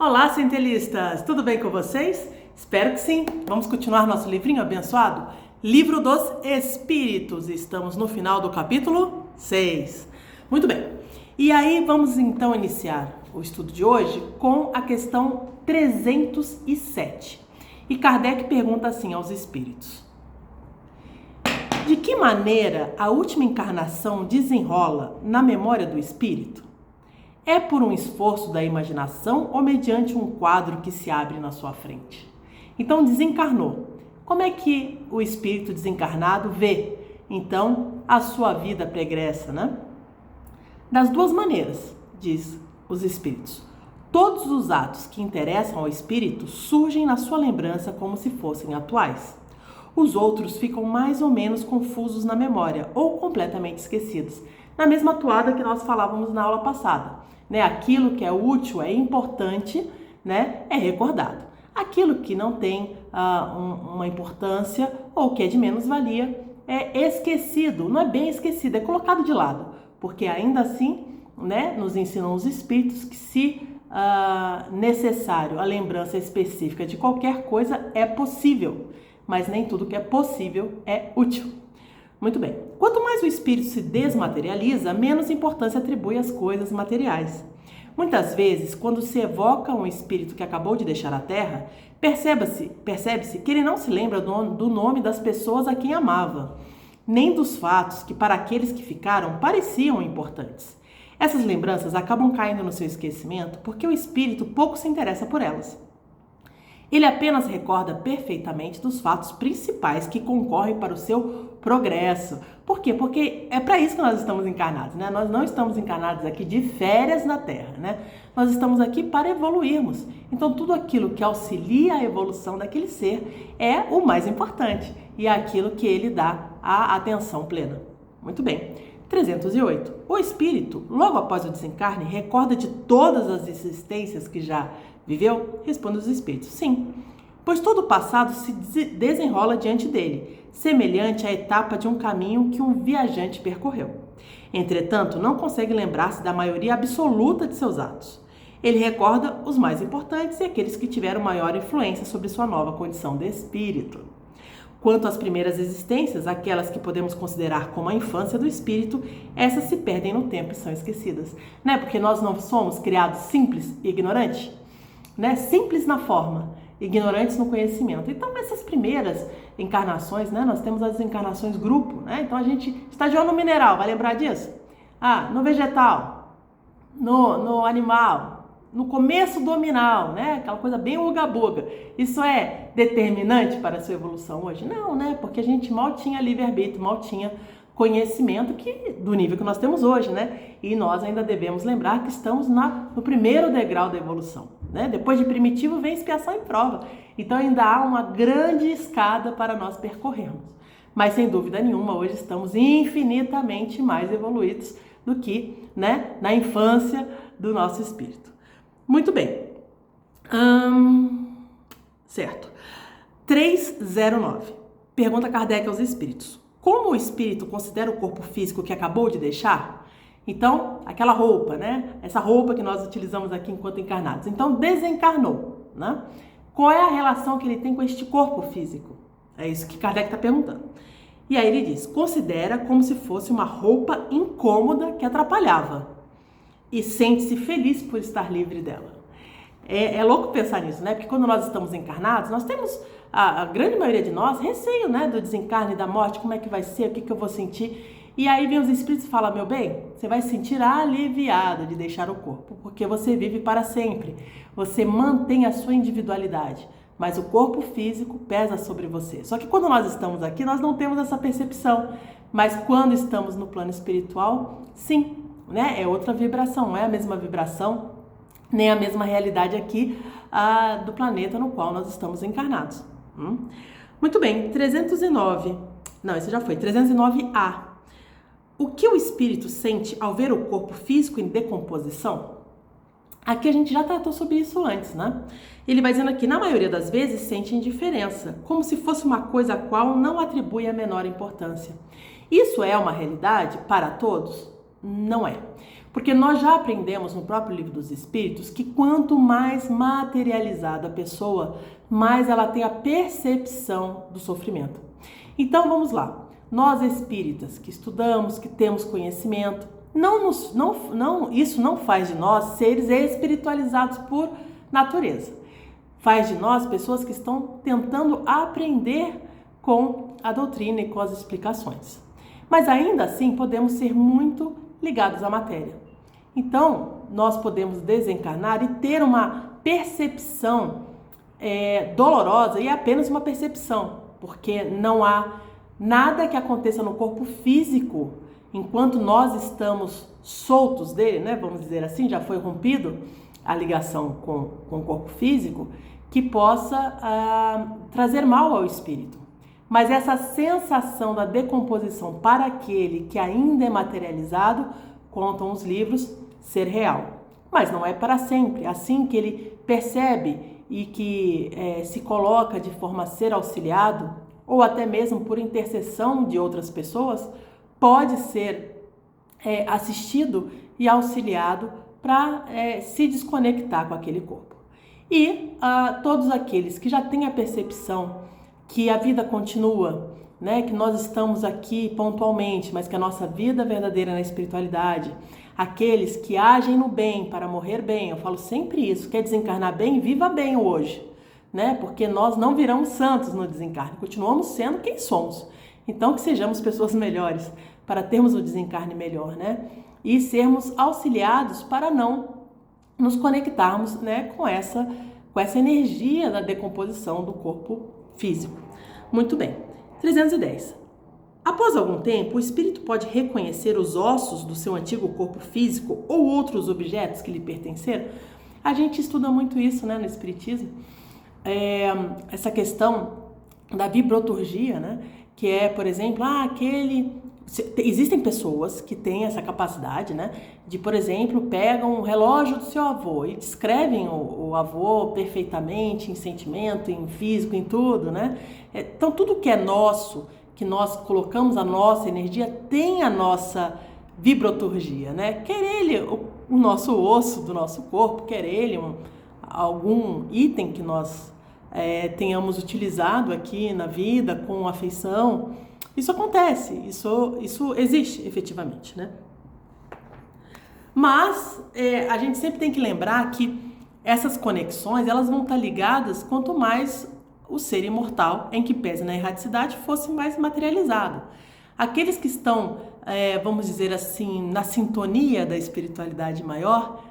Olá, centelistas! Tudo bem com vocês? Espero que sim! Vamos continuar nosso livrinho abençoado? Livro dos Espíritos. Estamos no final do capítulo 6. Muito bem. E aí vamos então iniciar o estudo de hoje com a questão 307. E Kardec pergunta assim aos espíritos: de que maneira a última encarnação desenrola na memória do espírito? É por um esforço da imaginação ou mediante um quadro que se abre na sua frente? Então, desencarnou. Como é que o espírito desencarnado vê, então, a sua vida pregressa, né? Das duas maneiras, diz os espíritos. Todos os atos que interessam ao espírito surgem na sua lembrança como se fossem atuais. Os outros ficam mais ou menos confusos na memória ou completamente esquecidos, na mesma toada que nós falávamos na aula passada. Aquilo que é útil, é importante, é recordado. Aquilo que não tem uma importância ou que é de menos valia é esquecido. Não é bem esquecido, é colocado de lado. Porque ainda assim, nos ensinam os espíritos que se necessário a lembrança específica de qualquer coisa é possível. Mas nem tudo que é possível é útil. Muito bem. Quanto mais o espírito se desmaterializa, menos importância atribui às coisas materiais. Muitas vezes, quando se evoca um espírito que acabou de deixar a Terra, percebe-se que ele não se lembra do nome das pessoas a quem amava, nem dos fatos que para aqueles que ficaram pareciam importantes. Essas lembranças acabam caindo no seu esquecimento porque o espírito pouco se interessa por elas. Ele apenas recorda perfeitamente dos fatos principais que concorrem para o seu progresso. Por quê? Porque é para isso que nós estamos encarnados, Nós não estamos encarnados aqui de férias na Terra, Nós estamos aqui para evoluirmos. Então, tudo aquilo que auxilia a evolução daquele ser é o mais importante e é aquilo que ele dá a atenção plena. Muito bem. 308. O espírito, logo após o desencarne, recorda de todas as existências que já viveu? Responde os espíritos: sim, pois todo o passado se desenrola diante dele, semelhante à etapa de um caminho que um viajante percorreu. Entretanto, não consegue lembrar-se da maioria absoluta de seus atos. Ele recorda os mais importantes e aqueles que tiveram maior influência sobre sua nova condição de espírito. Quanto às primeiras existências, aquelas que podemos considerar como a infância do espírito, essas se perdem no tempo e são esquecidas. Porque nós não somos criados simples e ignorantes? Simples na forma, ignorantes no conhecimento. Então, essas primeiras encarnações, nós temos as encarnações grupo, Então, a gente estagiou no mineral, vai lembrar disso? No vegetal, no animal, no começo dominal, Aquela coisa bem uga-buga. Isso é determinante para a sua evolução hoje? Não, Porque a gente mal tinha livre-arbítrio, mal tinha conhecimento do nível que nós temos hoje, E nós ainda devemos lembrar que estamos no primeiro degrau da evolução, Depois de primitivo vem expiação e prova. Então ainda há uma grande escada para nós percorrermos. Mas sem dúvida nenhuma, hoje estamos infinitamente mais evoluídos do que, na infância do nosso espírito. Muito bem. Certo. 309. Pergunta Kardec aos espíritos: como o espírito considera o corpo físico que acabou de deixar? Então, aquela roupa, Essa roupa que nós utilizamos aqui enquanto encarnados. Então, desencarnou, Qual é a relação que ele tem com este corpo físico? É isso que Kardec está perguntando. E aí ele diz: considera como se fosse uma roupa incômoda que atrapalhava e sente-se feliz por estar livre dela. É louco pensar nisso, Porque quando nós estamos encarnados, nós temos, a grande maioria de nós, receio, do desencarne, da morte, como é que vai ser, o que eu vou sentir. E aí vem os espíritos e falam: meu bem, você vai se sentir aliviado de deixar o corpo, porque você vive para sempre. Você mantém a sua individualidade, mas o corpo físico pesa sobre você. Só que quando nós estamos aqui, nós não temos essa percepção. Mas quando estamos no plano espiritual, sim, é outra vibração, não é a mesma vibração, nem a mesma realidade aqui do planeta no qual nós estamos encarnados. Muito bem, 309. Não, esse já foi. 309A. O que o espírito sente ao ver o corpo físico em decomposição? Aqui a gente já tratou sobre isso antes, Ele vai dizendo aqui: na maioria das vezes sente indiferença, como se fosse uma coisa a qual não atribui a menor importância. Isso é uma realidade para todos? Não é. Porque nós já aprendemos no próprio Livro dos Espíritos que quanto mais materializada a pessoa, mais ela tem a percepção do sofrimento. Então vamos lá, nós espíritas que estudamos, que temos conhecimento, isso não faz de nós seres espiritualizados por natureza. Faz de nós pessoas que estão tentando aprender com a doutrina e com as explicações. Mas ainda assim podemos ser muito ligados à matéria. Então, nós podemos desencarnar e ter uma percepção dolorosa, e é apenas uma percepção, porque não há nada que aconteça no corpo físico enquanto nós estamos soltos dele, né? Vamos dizer assim, já foi rompido a ligação com o corpo físico, que possa trazer mal ao espírito. Mas essa sensação da decomposição para aquele que ainda é materializado, contam os livros, ser real. Mas não é para sempre. Assim que ele percebe e que se coloca de forma a ser auxiliado, ou até mesmo por intercessão de outras pessoas, pode ser assistido e auxiliado para se desconectar com aquele corpo. E todos aqueles que já têm a percepção que a vida continua, né? Que nós estamos aqui pontualmente, mas que a nossa vida verdadeira na espiritualidade, aqueles que agem no bem para morrer bem, eu falo sempre isso, quer desencarnar bem, viva bem hoje, né? Porque nós não viramos santos no desencarne, continuamos sendo quem somos. Então que sejamos pessoas melhores para termos o desencarne melhor, né? E sermos auxiliados para não nos conectarmos, né, com essa energia da decomposição do corpo físico. Muito bem. 310. Após algum tempo, o espírito pode reconhecer os ossos do seu antigo corpo físico ou outros objetos que lhe pertenceram? A gente estuda muito isso, né, no espiritismo. Essa questão da vibroturgia, né, que é, por exemplo, existem pessoas que têm essa capacidade, né, de, por exemplo, pegam um relógio do seu avô e descrevem o avô perfeitamente em sentimento, em físico, em tudo, né? Então, tudo que é nosso, que nós colocamos a nossa energia, tem a nossa vibroturgia, né? Quer ele o nosso osso do nosso corpo, quer ele algum item que nós tenhamos utilizado aqui na vida com afeição. Isso acontece, isso existe efetivamente, né? Mas a gente sempre tem que lembrar que essas conexões, elas vão estar ligadas quanto mais o ser imortal, em que pese na erraticidade, fosse mais materializado. Aqueles que estão, vamos dizer assim, na sintonia da espiritualidade maior,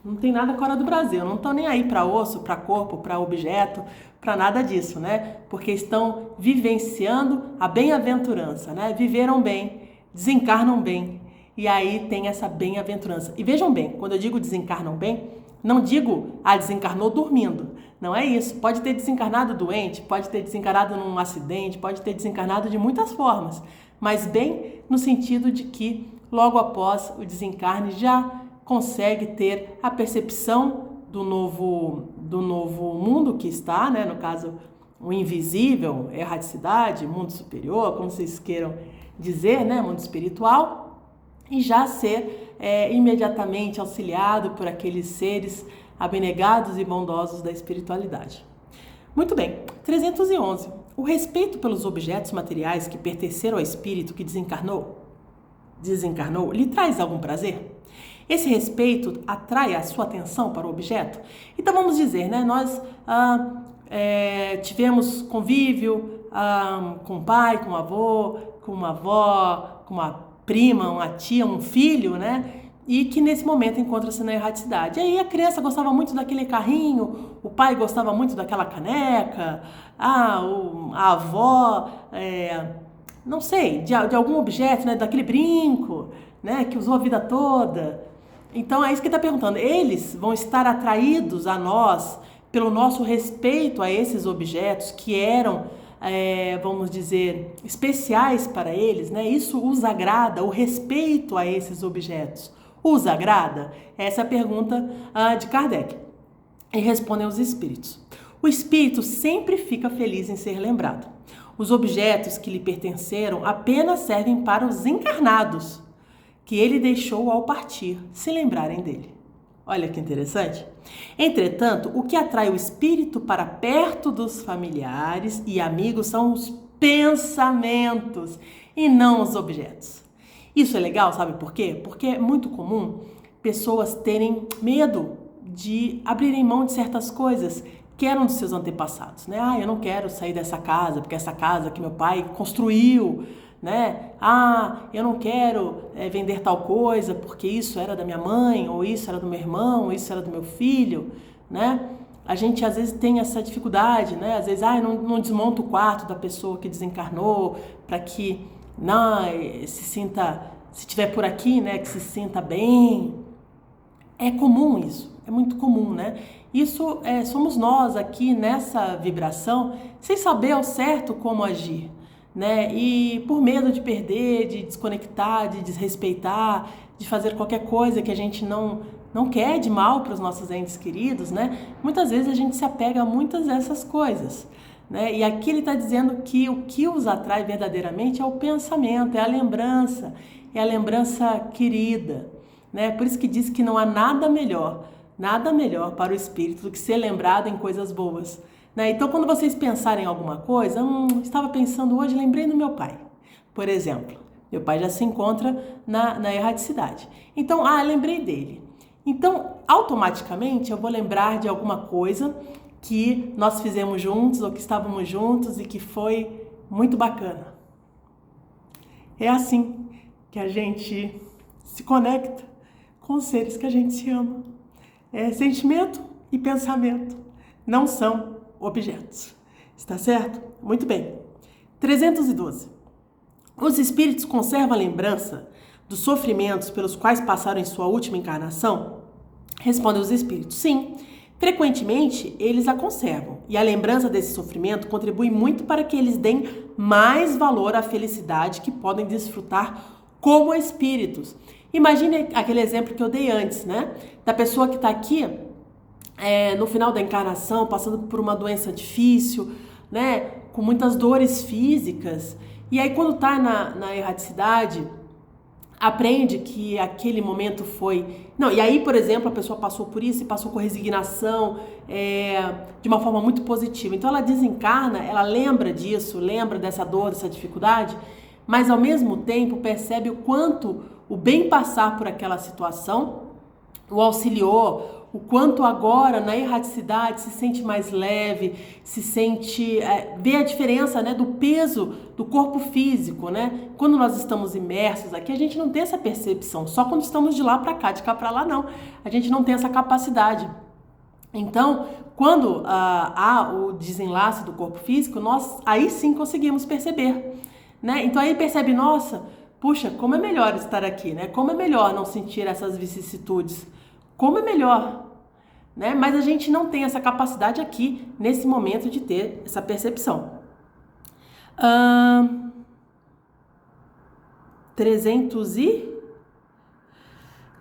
não tem nada fora do Brasil, não estão nem aí para osso, para corpo, para objeto, para nada disso, né? Porque estão vivenciando a bem-aventurança, né? Viveram bem, desencarnam bem, e aí tem essa bem-aventurança. E vejam bem, quando eu digo desencarnam bem, não digo, desencarnou dormindo, não é isso. Pode ter desencarnado doente, pode ter desencarnado num acidente, pode ter desencarnado de muitas formas, mas bem no sentido de que logo após o desencarne já consegue ter a percepção do novo mundo que está, né? No caso, o invisível, erraticidade, mundo superior, como vocês queiram dizer, né? Mundo espiritual, e já ser imediatamente auxiliado por aqueles seres abnegados e bondosos da espiritualidade. Muito bem, 311. O respeito pelos objetos materiais que pertenceram ao espírito que desencarnou, lhe traz algum prazer? Esse respeito atrai a sua atenção para o objeto? Então vamos dizer, né? Nós tivemos convívio com o pai, com o avô, com uma avó, com uma prima, uma tia, um filho, né? E que nesse momento encontra-se na erraticidade. E aí a criança gostava muito daquele carrinho, o pai gostava muito daquela caneca, a avó, não sei, de algum objeto, né? Daquele brinco, né? Que usou a vida toda. Então é isso que ele está perguntando. Eles vão estar atraídos a nós pelo nosso respeito a esses objetos que eram, vamos dizer, especiais para eles, né? Isso os agrada, o respeito a esses objetos os agrada? Essa é a pergunta de Kardec. E respondem os espíritos. O espírito sempre fica feliz em ser lembrado. Os objetos que lhe pertenceram apenas servem para os encarnados, que ele deixou ao partir, se lembrarem dele. Olha que interessante. Entretanto, o que atrai o espírito para perto dos familiares e amigos são os pensamentos e não os objetos. Isso é legal, sabe por quê? Porque é muito comum pessoas terem medo de abrirem mão de certas coisas que eram dos seus antepassados, né? Eu não quero sair dessa casa, porque essa casa que meu pai construiu, né? Eu não quero vender tal coisa, porque isso era da minha mãe, ou isso era do meu irmão, ou isso era do meu filho, né? A gente às vezes tem essa dificuldade, né? Às vezes, não desmonta o quarto da pessoa que desencarnou, para que se sinta, se estiver por aqui, né? Que se sinta bem. É comum isso, é muito comum, né? Isso somos nós aqui nessa vibração, sem saber ao certo como agir, né? E por medo de perder, de desconectar, de desrespeitar, de fazer qualquer coisa que a gente não quer de mal para os nossos entes queridos, né? Muitas vezes a gente se apega a muitas dessas coisas, né? E aqui ele está dizendo que o que os atrai verdadeiramente é o pensamento, é a lembrança querida, né? Por isso que diz que não há nada melhor para o espírito do que ser lembrado em coisas boas, né? Então, quando vocês pensarem em alguma coisa, estava pensando hoje, lembrei do meu pai, por exemplo. Meu pai já se encontra na erradicidade. Então, lembrei dele. Então, automaticamente, eu vou lembrar de alguma coisa que nós fizemos juntos ou que estávamos juntos e que foi muito bacana. É assim que a gente se conecta com os seres que a gente se ama. Sentimento e pensamento não são objetos. Está certo? Muito bem. 312. Os espíritos conservam a lembrança dos sofrimentos pelos quais passaram em sua última encarnação? Respondem os espíritos, sim. Frequentemente, eles a conservam. E a lembrança desse sofrimento contribui muito para que eles deem mais valor à felicidade que podem desfrutar como espíritos. Imagine aquele exemplo que eu dei antes, né? Da pessoa que está aqui no final da encarnação, passando por uma doença difícil, né? Com muitas dores físicas. E aí, quando está na erradicidade, aprende que aquele momento foi... E aí, por exemplo, a pessoa passou por isso e passou com resignação, de uma forma muito positiva. Então, ela desencarna, ela lembra disso, lembra dessa dor, dessa dificuldade, mas ao mesmo tempo percebe o quanto o bem passar por aquela situação o auxiliou, o quanto agora na erradicidade se sente mais leve, se sente, vê a diferença, né, do peso do corpo físico, né? Quando nós estamos imersos aqui, a gente não tem essa percepção, só quando estamos de lá para cá, de cá para lá não, a gente não tem essa capacidade. Então, quando há o desenlace do corpo físico, nós aí sim conseguimos perceber, né? Então aí percebe, nossa, puxa, como é melhor estar aqui, né? Como é melhor não sentir essas vicissitudes. Como é melhor, né? Mas a gente não tem essa capacidade aqui, nesse momento, de ter essa percepção. 300 e...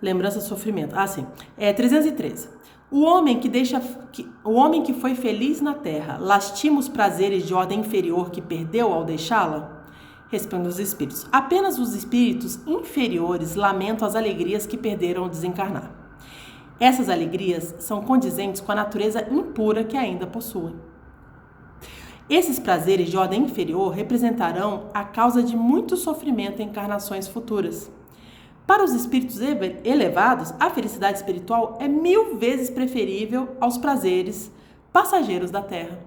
Lembrança, sofrimento. Sim. 313. O homem que foi feliz na terra, lastima os prazeres de ordem inferior que perdeu ao deixá-la? Respondem os espíritos. Apenas os espíritos inferiores lamentam as alegrias que perderam ao desencarnar. Essas alegrias são condizentes com a natureza impura que ainda possuem. Esses prazeres de ordem inferior representarão a causa de muito sofrimento em encarnações futuras. Para os espíritos elevados, a felicidade espiritual é 1000 vezes preferível aos prazeres passageiros da Terra.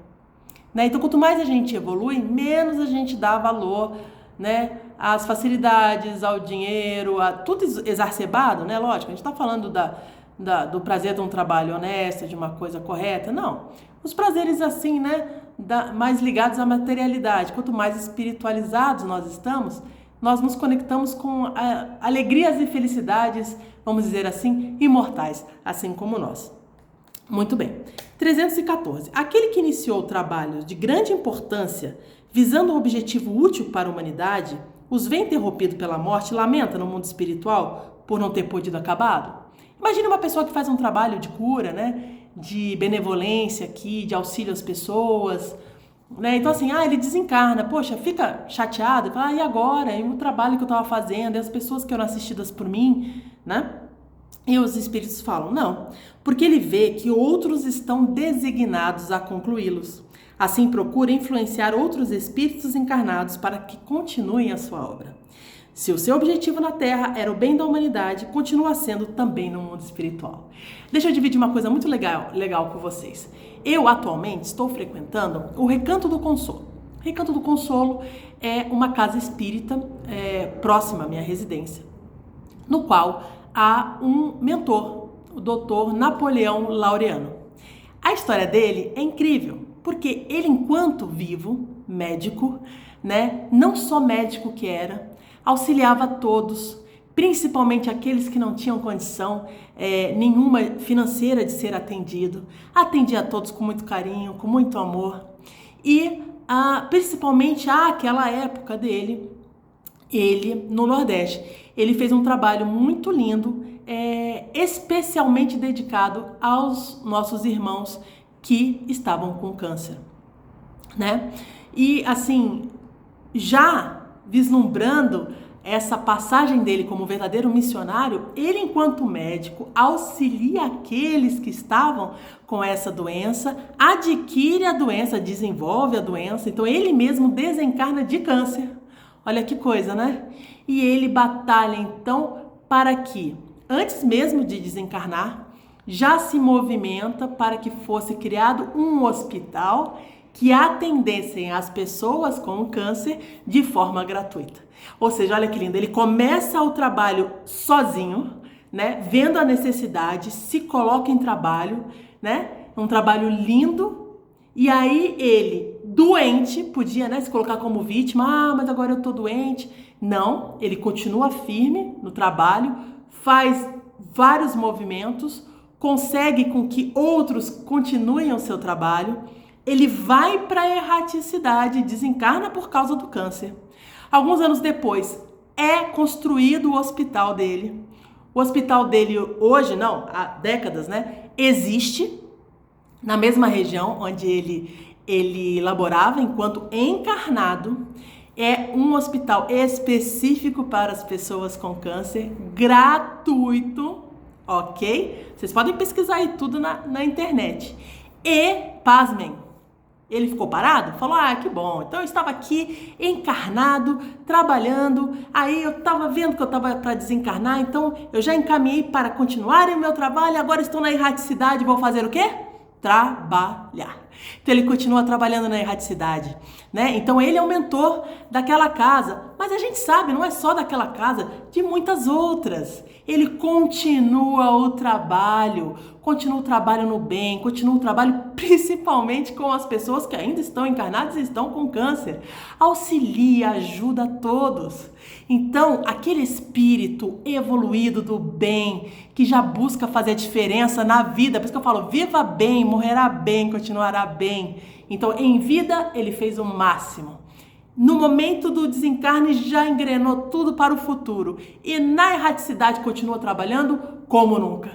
Né? Então, quanto mais a gente evolui, menos a gente dá valor, né, às facilidades, ao dinheiro, a tudo exacerbado, né? Lógico, a gente está falando do prazer de um trabalho honesto, de uma coisa correta, não. Os prazeres assim, né, mais ligados à materialidade. Quanto mais espiritualizados nós estamos, nós nos conectamos com alegrias e felicidades, vamos dizer assim, imortais, assim como nós. Muito bem. 314. Aquele que iniciou trabalhos de grande importância, visando um objetivo útil para a humanidade, os vê interrompido pela morte, lamenta no mundo espiritual por não ter podido acabado? Imagina uma pessoa que faz um trabalho de cura, né? De benevolência aqui, de auxílio às pessoas, né? Então assim, ele desencarna, poxa, fica chateado, fala, e agora? E o trabalho que eu estava fazendo, e as pessoas que eram assistidas por mim, né? E os espíritos falam, não, porque ele vê que outros estão designados a concluí-los. Assim procura influenciar outros espíritos encarnados para que continuem a sua obra. Se o seu objetivo na Terra era o bem da humanidade, continua sendo também no mundo espiritual. Deixa eu dividir uma coisa muito legal com vocês. Eu, atualmente, estou frequentando o Recanto do Consolo. O Recanto do Consolo é uma casa espírita próxima à minha residência, no qual há um mentor, o Dr. Napoleão Laureano. A história dele é incrível, porque ele, enquanto vivo, médico, né, não só médico que era, auxiliava todos, principalmente aqueles que não tinham condição nenhuma financeira de ser atendido. Atendia a todos com muito carinho, com muito amor. E principalmente àquela época dele, ele no Nordeste, ele fez um trabalho muito lindo, especialmente dedicado aos nossos irmãos que estavam com câncer, né? E assim, já vislumbrando essa passagem dele como verdadeiro missionário, ele, enquanto médico, auxilia aqueles que estavam com essa doença, adquire a doença, desenvolve a doença, então ele mesmo desencarna de câncer. Olha que coisa, né? E ele batalha então para que, antes mesmo de desencarnar, já se movimenta para que fosse criado um hospital que atendessem as pessoas com câncer de forma gratuita. Ou seja, olha que lindo, ele começa o trabalho sozinho, né? Vendo a necessidade, se coloca em trabalho, né? Um trabalho lindo, e aí ele, doente, podia, né, se colocar como vítima, mas agora eu tô doente. Não, ele continua firme no trabalho, faz vários movimentos, consegue com que outros continuem o seu trabalho. Ele vai para a erraticidade, desencarna por causa do câncer. Alguns anos depois, é construído o hospital dele. O hospital dele hoje, não, há décadas, né, existe na mesma região onde ele laborava enquanto encarnado. É um hospital específico para as pessoas com câncer, gratuito, ok? Vocês podem pesquisar aí tudo na internet. E, pasmem, ele ficou parado? Falou, que bom, então eu estava aqui encarnado, trabalhando, aí eu estava vendo que eu estava para desencarnar, então eu já encaminhei para continuar o meu trabalho, agora estou na erraticidade, vou fazer o quê? Trabalhar. Então ele continua trabalhando na erraticidade, né? Então ele é o mentor daquela casa, mas a gente sabe, não é só daquela casa, de muitas outras. Ele continua o trabalho no bem, continua o trabalho principalmente com as pessoas que ainda estão encarnadas e estão com câncer. Auxilia, ajuda a todos. Então, aquele espírito evoluído do bem, que já busca fazer a diferença na vida, por isso que eu falo, viva bem, morrerá bem, continuará bem. Então, em vida, ele fez o máximo. No momento do desencarne, já engrenou tudo para o futuro. E na erraticidade, continua trabalhando como nunca.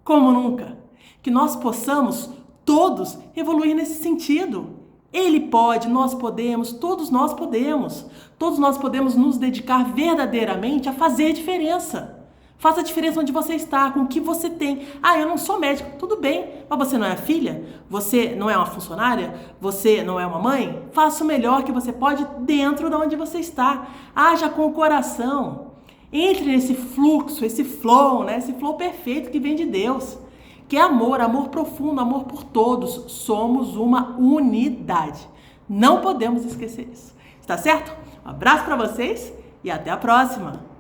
Como nunca. Que nós possamos, todos, evoluir nesse sentido. Ele pode, nós podemos, todos nós podemos. Todos nós podemos nos dedicar verdadeiramente a fazer diferença. Faça a diferença onde você está, com o que você tem. Eu não sou médico, tudo bem, mas você não é filha? Você não é uma funcionária? Você não é uma mãe? Faça o melhor que você pode dentro de onde você está. Haja com o coração. Entre nesse fluxo, esse flow, né? Esse flow perfeito que vem de Deus. Que é amor, amor profundo, amor por todos. Somos uma unidade. Não podemos esquecer isso. Está certo? Um abraço para vocês e até a próxima!